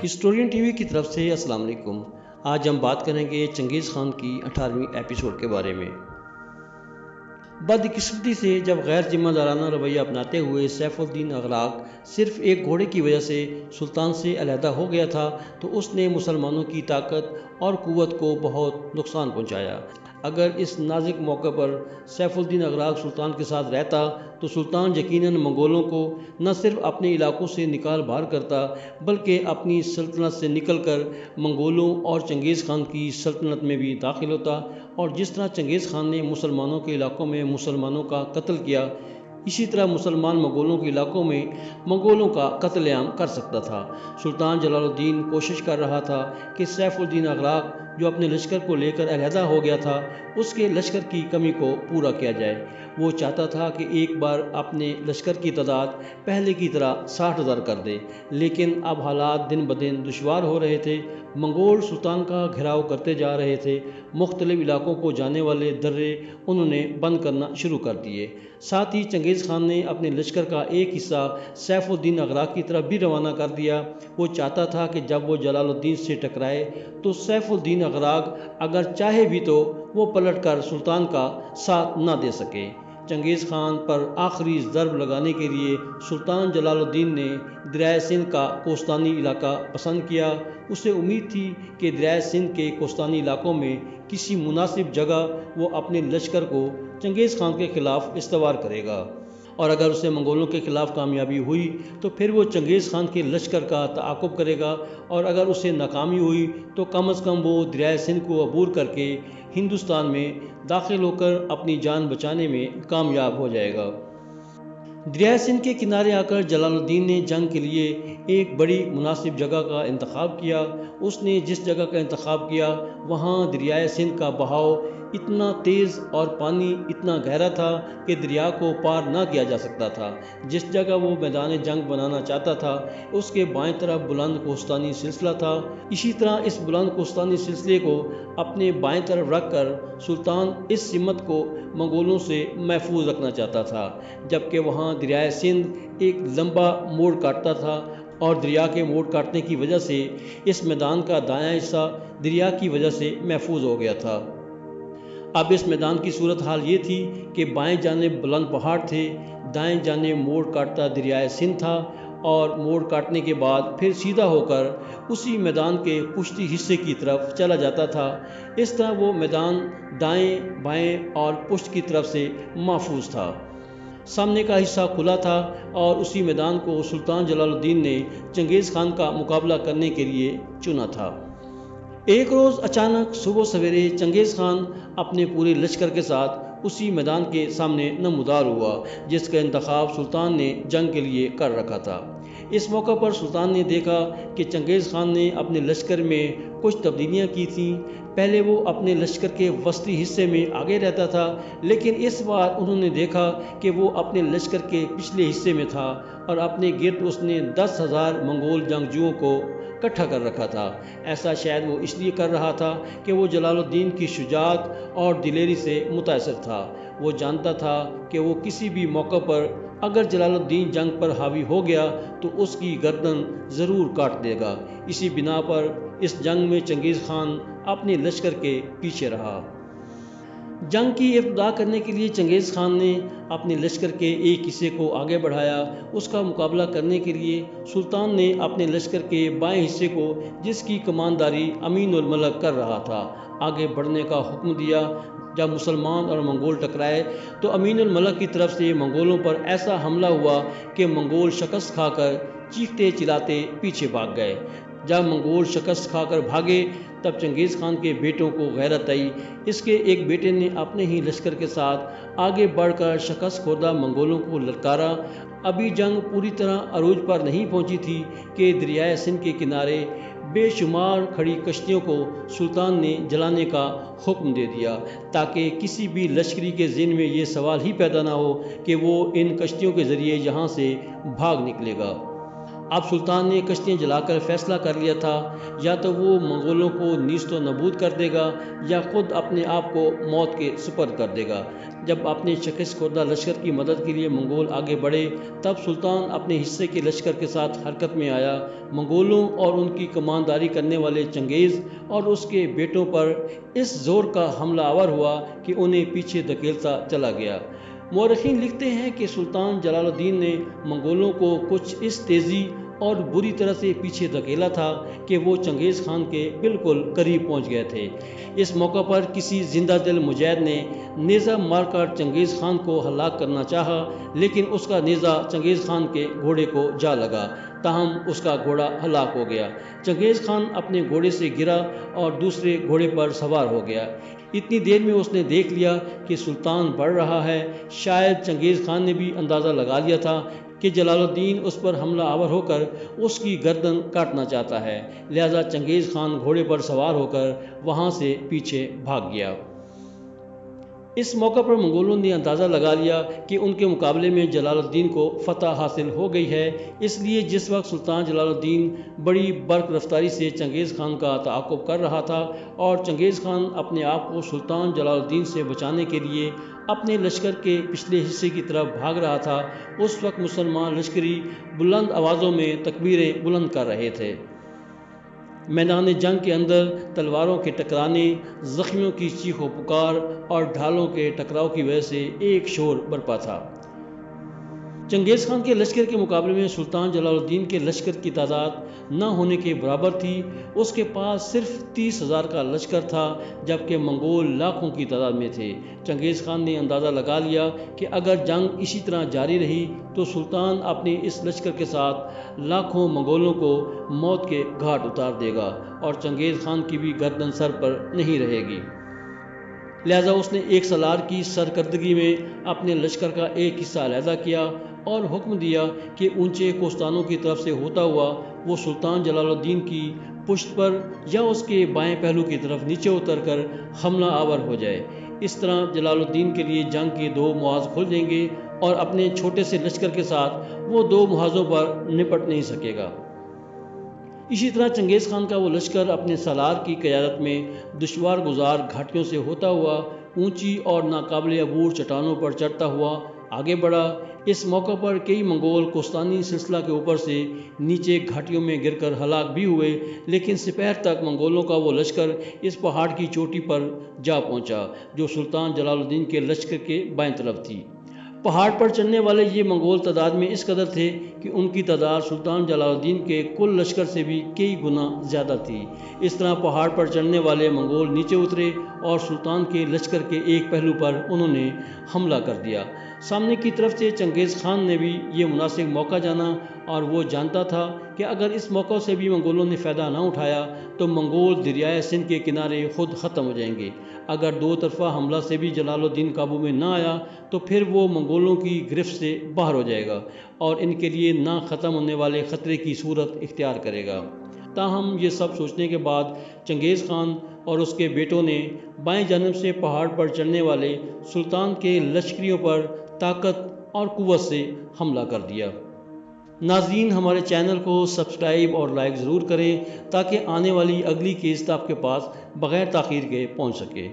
Historian T V کی طرف سے السلام علیکم۔ آج ہم بات کریں گے چنگیز خان کی 18ویں ایپیسوڈ کے بارے میں۔ بدقسمتی سے جب غیر ذمہ دارانہ رویہ اپناتے ہوئے سیف الدین اغراق صرف ایک گھوڑے کی وجہ سے سلطان سے علیحدہ ہو گیا تھا تو اس نے مسلمانوں کی طاقت اور قوت کو بہت نقصان پہنچایا۔ اگر اس نازک موقع پر سیف الدین اغراق سلطان کے ساتھ رہتا تو سلطان یقیناً منگولوں کو نہ صرف اپنے علاقوں سے نکال باہر کرتا بلکہ اپنی سلطنت سے نکل کر منگولوں اور چنگیز خان کی سلطنت میں بھی داخل ہوتا، اور جس طرح چنگیز خان نے مسلمانوں کے علاقوں میں مسلمانوں کا قتل کیا، اسی طرح مسلمان منگولوں کے علاقوں میں منگولوں کا قتل عام کر سکتا تھا۔ سلطان جلال الدین کوشش کر رہا تھا کہ سیف الدین اغراق جو اپنے لشکر کو لے کر علیحدہ ہو گیا تھا اس کے لشکر کی کمی کو پورا کیا جائے۔ وہ چاہتا تھا کہ ایک بار اپنے لشکر کی تعداد پہلے کی طرح 60,000 کر دے، لیکن اب حالات دن بدن دشوار ہو رہے تھے۔ منگول سلطان کا گھیراؤ کرتے جا رہے تھے۔ مختلف علاقوں کو جانے والے درے انہوں نے بند کرنا شروع کر دیے۔ ساتھ ہی چنگیز خان نے اپنے لشکر کا ایک حصہ سیف الدین اغراق کی طرف بھی روانہ کر دیا۔ وہ چاہتا تھا کہ جب وہ جلال الدین سے ٹکرائے تو سیف الدین اغراق اگر چاہے بھی تو وہ پلٹ کر سلطان کا ساتھ نہ دے سکے۔ چنگیز خان پر آخری ضرب لگانے کے لیے سلطان جلال الدین نے دریائے سندھ کا کوستانی علاقہ پسند کیا۔ اسے امید تھی کہ دریائے سندھ کے کوستانی علاقوں میں کسی مناسب جگہ وہ اپنے لشکر کو چنگیز خان کے خلاف استوار کرے گا، اور اگر اسے منگولوں کے خلاف کامیابی ہوئی تو پھر وہ چنگیز خان کے لشکر کا تعاقب کرے گا، اور اگر اسے ناکامی ہوئی تو کم از کم وہ دریائے سندھ کو عبور کر کے ہندوستان میں داخل ہو کر اپنی جان بچانے میں کامیاب ہو جائے گا۔ دریائے سندھ کے کنارے آ کر جلال الدین نے جنگ کے لیے ایک بڑی مناسب جگہ کا انتخاب کیا۔ اس نے جس جگہ کا انتخاب کیا وہاں دریائے سندھ کا بہاؤ اتنا تیز اور پانی اتنا گہرا تھا کہ دریا کو پار نہ کیا جا سکتا تھا۔ جس جگہ وہ میدان جنگ بنانا چاہتا تھا اس کے بائیں طرف بلند کوہستانی سلسلہ تھا۔ اسی طرح اس بلند کوہستانی سلسلے کو اپنے بائیں طرف رکھ کر سلطان اس سمت کو منگولوں سے محفوظ رکھنا چاہتا تھا، جبکہ وہاں دریائے سندھ ایک لمبا موڑ کاٹتا تھا، اور دریا کے موڑ کاٹنے کی وجہ سے اس میدان کا دایاں حصہ دریا کی وجہ سے محفوظ ہو گیا تھا۔ اب اس میدان کی صورتحال یہ تھی کہ بائیں جانب بلند پہاڑ تھے، دائیں جانب موڑ کاٹتا دریائے سندھ تھا، اور موڑ کاٹنے کے بعد پھر سیدھا ہو کر اسی میدان کے پشتی حصے کی طرف چلا جاتا تھا۔ اس طرح وہ میدان دائیں بائیں اور پشت کی طرف سے محفوظ تھا۔ سامنے کا حصہ کھلا تھا، اور اسی میدان کو سلطان جلال الدین نے چنگیز خان کا مقابلہ کرنے کے لیے چنا تھا۔ ایک روز اچانک صبح سویرے چنگیز خان اپنے پورے لشکر کے ساتھ اسی میدان کے سامنے نمودار ہوا جس کا انتخاب سلطان نے جنگ کے لیے کر رکھا تھا۔ اس موقع پر سلطان نے دیکھا کہ چنگیز خان نے اپنے لشکر میں کچھ تبدیلیاں کی تھیں۔ پہلے وہ اپنے لشکر کے وسطی حصے میں آگے رہتا تھا، لیکن اس بار انہوں نے دیکھا کہ وہ اپنے لشکر کے پچھلے حصے میں تھا، اور اپنے گرد اس نے 10,000 منگول جنگجوؤں کو اکٹھا کر رکھا تھا۔ ایسا شاید وہ اس لیے کر رہا تھا کہ وہ جلال الدین کی شجاعت اور دلیری سے متاثر تھا۔ وہ جانتا تھا کہ وہ کسی بھی موقع پر اگر جلال الدین جنگ پر حاوی ہو گیا تو اس کی گردن ضرور کاٹ دے گا۔ اسی بنا پر اس جنگ میں چنگیز خان اپنے لشکر کے پیچھے رہا۔ جنگ کی ابتدا کرنے کے لیے چنگیز خان نے اپنے لشکر کے ایک حصے کو آگے بڑھایا۔ اس کا مقابلہ کرنے کے لیے سلطان نے اپنے لشکر کے بائیں حصے کو، جس کی کمانداری امین الملک کر رہا تھا، آگے بڑھنے کا حکم دیا۔ جب مسلمان اور منگول ٹکرائے تو امین الملک کی طرف سے منگولوں پر ایسا حملہ ہوا کہ منگول شکست کھا کر چیختے چلاتے پیچھے بھاگ گئے۔ جب منگول شکست کھا کر بھاگے تب چنگیز خان کے بیٹوں کو غیرت آئی۔ اس کے ایک بیٹے نے اپنے ہی لشکر کے ساتھ آگے بڑھ کر شکست خوردہ منگولوں کو للکارا۔ ابھی جنگ پوری طرح عروج پر نہیں پہنچی تھی کہ دریائے سندھ کے کنارے بے شمار کھڑی کشتیوں کو سلطان نے جلانے کا حکم دے دیا، تاکہ کسی بھی لشکری کے ذہن میں یہ سوال ہی پیدا نہ ہو کہ وہ ان کشتیوں کے ذریعے یہاں سے بھاگ نکلے گا۔ اب سلطان نے کشتیاں جلا کر فیصلہ کر لیا تھا، یا تو وہ منگولوں کو نیست و نابود کر دے گا یا خود اپنے آپ کو موت کے سپرد کر دے گا۔ جب اپنے شکست خوردہ لشکر کی مدد کے لیے منگول آگے بڑھے، تب سلطان اپنے حصے کے لشکر کے ساتھ حرکت میں آیا۔ منگولوں اور ان کی کمانداری کرنے والے چنگیز اور اس کے بیٹوں پر اس زور کا حملہ آور ہوا کہ انہیں پیچھے دھکیلتا چلا گیا۔ مورخین لکھتے ہیں کہ سلطان جلال الدین نے منگولوں کو کچھ اس تیزی اور بری طرح سے پیچھے دھکیلا تھا کہ وہ چنگیز خان کے بالکل قریب پہنچ گئے تھے۔ اس موقع پر کسی زندہ دل مجاہد نے نیزہ مار کر چنگیز خان کو ہلاک کرنا چاہا، لیکن اس کا نیزہ چنگیز خان کے گھوڑے کو جا لگا، تاہم اس کا گھوڑا ہلاک ہو گیا۔ چنگیز خان اپنے گھوڑے سے گرا اور دوسرے گھوڑے پر سوار ہو گیا۔ اتنی دیر میں اس نے دیکھ لیا کہ سلطان بڑھ رہا ہے۔ شاید چنگیز خان نے بھی اندازہ لگا لیا تھا کہ جلال الدین اس پر حملہ آور ہو کر اس کی گردن کاٹنا چاہتا ہے، لہذا چنگیز خان گھوڑے پر سوار ہو کر وہاں سے پیچھے بھاگ گیا۔ اس موقع پر منگولوں نے اندازہ لگا لیا کہ ان کے مقابلے میں جلال الدین کو فتح حاصل ہو گئی ہے، اس لیے جس وقت سلطان جلال الدین بڑی برق رفتاری سے چنگیز خان کا تعاقب کر رہا تھا اور چنگیز خان اپنے آپ کو سلطان جلال الدین سے بچانے کے لیے اپنے لشکر کے پچھلے حصے کی طرف بھاگ رہا تھا، اس وقت مسلمان لشکری بلند آوازوں میں تکبیریں بلند کر رہے تھے۔ میدان جنگ کے اندر تلواروں کے ٹکرانے، زخمیوں کی چیخ و پکار اور ڈھالوں کے ٹکراؤ کی وجہ سے ایک شور برپا تھا۔ چنگیز خان کے لشکر کے مقابلے میں سلطان جلال الدین کے لشکر کی تعداد نہ ہونے کے برابر تھی۔ اس کے پاس صرف 30,000 کا لشکر تھا، جبکہ منگول لاکھوں کی تعداد میں تھے۔ چنگیز خان نے اندازہ لگا لیا کہ اگر جنگ اسی طرح جاری رہی تو سلطان اپنے اس لشکر کے ساتھ لاکھوں منگولوں کو موت کے گھاٹ اتار دے گا اور چنگیز خان کی بھی گردن سر پر نہیں رہے گی۔ لہذا اس نے ایک سالار کی سرکردگی میں اپنے لشکر کا ایک حصہ علیحدہ کیا اور حکم دیا کہ اونچے کوستانوں کی طرف سے ہوتا ہوا وہ سلطان جلال الدین کی پشت پر یا اس کے بائیں پہلو کی طرف نیچے اتر کر حملہ آور ہو جائے۔ اس طرح جلال الدین کے لیے جنگ کے 2 محاذ کھل جائیں گے اور اپنے چھوٹے سے لشکر کے ساتھ وہ 2 محاذوں پر نپٹ نہیں سکے گا۔ اسی طرح چنگیز خان کا وہ لشکر اپنے سالار کی قیادت میں دشوار گزار گھاٹیوں سے ہوتا ہوا اونچی اور ناقابل عبور چٹانوں پر چڑھتا ہوا آگے بڑھا۔ اس موقع پر کئی منگول کوستانی سلسلہ کے اوپر سے نیچے گھاٹیوں میں گر کر ہلاک بھی ہوئے، لیکن سپہر تک منگولوں کا وہ لشکر اس پہاڑ کی چوٹی پر جا پہنچا جو سلطان جلال الدین کے لشکر کے بائیں طرف تھی۔ پہاڑ پر چڑھنے والے یہ منگول تعداد میں اس قدر تھے کہ ان کی تعداد سلطان جلال الدین کے کل لشکر سے بھی کئی گنا زیادہ تھی۔ اس طرح پہاڑ پر چڑھنے والے منگول نیچے اترے اور سلطان کے لشکر کے ایک پہلو پر انہوں نے حملہ کر دیا۔ سامنے کی طرف سے چنگیز خان نے بھی یہ مناسب موقع جانا اور وہ جانتا تھا کہ اگر اس موقع سے بھی منگولوں نے فائدہ نہ اٹھایا تو منگول دریائے سندھ کے کنارے خود ختم ہو جائیں گے۔ اگر 2 طرفہ حملہ سے بھی جلال الدین قابو میں نہ آیا تو پھر وہ منگولوں کی گرفت سے باہر ہو جائے گا اور ان کے لیے نہ ختم ہونے والے خطرے کی صورت اختیار کرے گا۔ تاہم یہ سب سوچنے کے بعد چنگیز خان اور اس کے بیٹوں نے بائیں جانب سے پہاڑ پر چڑھنے والے سلطان کے لشکریوں پر طاقت اور قوت سے حملہ کر دیا۔ ناظرین، ہمارے چینل کو سبسکرائب اور لائک ضرور کریں تاکہ آنے والی اگلی قسط آپ کے پاس بغیر تاخیر کے پہنچ سکے۔